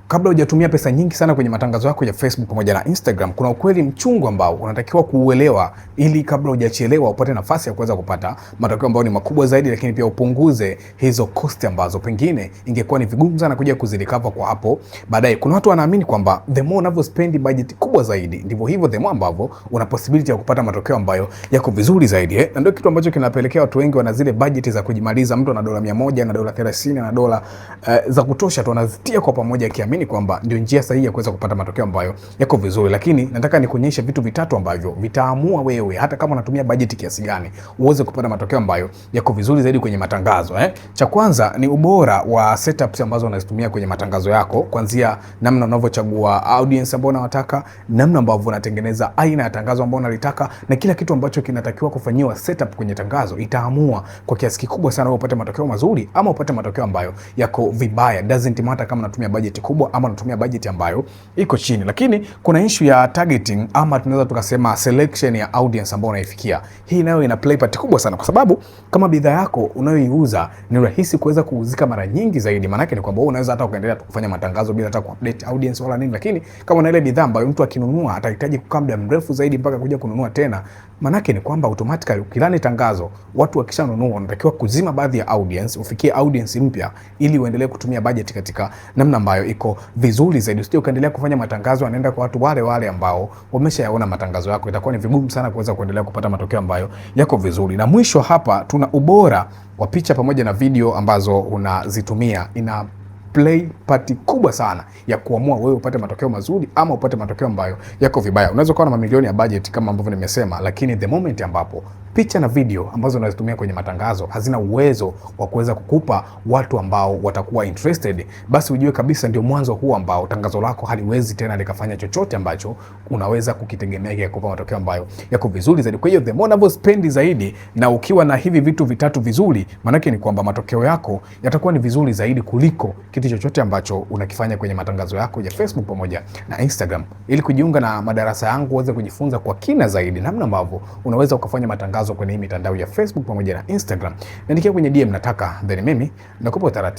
Kabla hujatumia pesa nyingi sana kwenye matangazo yako ya Facebook pamoja na Instagram, kuna ukweli mchungu ambao unatakiwa kuuelewa ili kabla hujachelewa upate nafasi ya kuweza kupata matokeo ambayo ni makubwa zaidi, lakini pia upunguze hizo cost ambazo pengine ingekuwa ni vigumu sana kuja kuzirecover kwa hapo baadaye. Kuna watu wanaamini kwamba the more unavyo spend budget kubwa zaidi, ndivyo hivyo the more ambavyo una possibility ya kupata matokeo ambayo yako vizuri zaidi. Na ndio kitu ambacho kinapelekea watu wengi wana zile budget za kujimaliza. Mtu ana dola 100 na dola 30 na dola za kutosha tu anazitia kwa pamoja kiamini kwamba ndio njia sahihi ya kuweza kupata matokeo ambayo yako vizuri. Lakini nataka nikuonyeshe vitu vitatu ambavyo vitaamua wewe hata kama unatumia budget kiasi gani uweze kupata matokeo ambayo yako vizuri zaidi kwenye matangazo. Cha kwanza ni ubora wa setups ambazo unazitumia kwenye matangazo yako, kuanzia namna unavyochagua audience ambao unawataka, namna ambavyo unatengeneza aina ya tangazo ambao unalitaka, na kila kitu ambacho kinatakiwa kufanyiwa setup kwenye tangazo itaamua kwa kiasi kikubwa sana upate matokeo mazuri ama upate matokeo ambayo yako vibaya. Doesn't matter kama unatumia budget kubwa ama unatumia budget ambayo iko chini. Lakini kuna issue ya targeting ama tunaweza tukasema selection ya audience ambao unaifikia. Hii nayo ina play part kubwa sana, kwa sababu kama bidhaa yako unayoiuza ni rahisi kuweza kuuzika mara nyingi zaidi, maana yake ni kwamba unaweza hata ukaendelea kufanya matangazo bila hata kuupdate audience wala nini. Lakini kama una ile bidhaa ambayo mtu akinunua atahitaji kukaa muda mrefu zaidi mpaka kuja kununua tena, maana yake ni kwamba automatically ukilani tangazo watu wakishanunua unatakiwa kuzima baadhi ya audience, ufikie audience mpya ili uendelee kutumia budget katika namna ambayo iko vizuri zaidi. Usije ukaendelea kufanya matangazo yanaenda kwa watu wale wale ambao wameshayaona matangazo yako. Itakuwa ni vigumu sana kuweza kuendelea kupata matokeo ambayo yako vizuri. Na mwisho hapa tuna ubora wa picha pamoja na video ambazo unazitumia. Ina play part kubwa sana ya kuamua wewe upate matokeo mazuri ama upate matokeo ambayo yako vibaya. Unaweza kuwa na mamilioni ya budget kama ambavyo nimesema, lakini the moment ambapo picha na video ambazo unazitumia kwenye matangazo hazina uwezo wa kuweza kukupa watu ambao watakuwa interested, basi ujue kabisa ndio mwanzo huu ambao tangazo lako haliwezi tena likafanya chochote ambacho unaweza kukitegemea kikupa matokeo ambayo yako vizuri zaidi. Kwa hiyo the more unavyo spend zaidi na ukiwa na hivi vitu vitatu vizuri, maana yake ni kwamba matokeo yako yatakuwa ni vizuri zaidi kuliko kitu chochote ambacho unakifanya kwenye matangazo yako ya Facebook pamoja na Instagram. Ili kujiunga na madarasa yangu uweze kujifunza kwa kina zaidi namna ambavyo unaweza ukafanya matangazo kwenye hii mitandao ya Facebook pamoja na Instagram, niandikia kwenye DM nataka, then mimi nakupa utaratibu.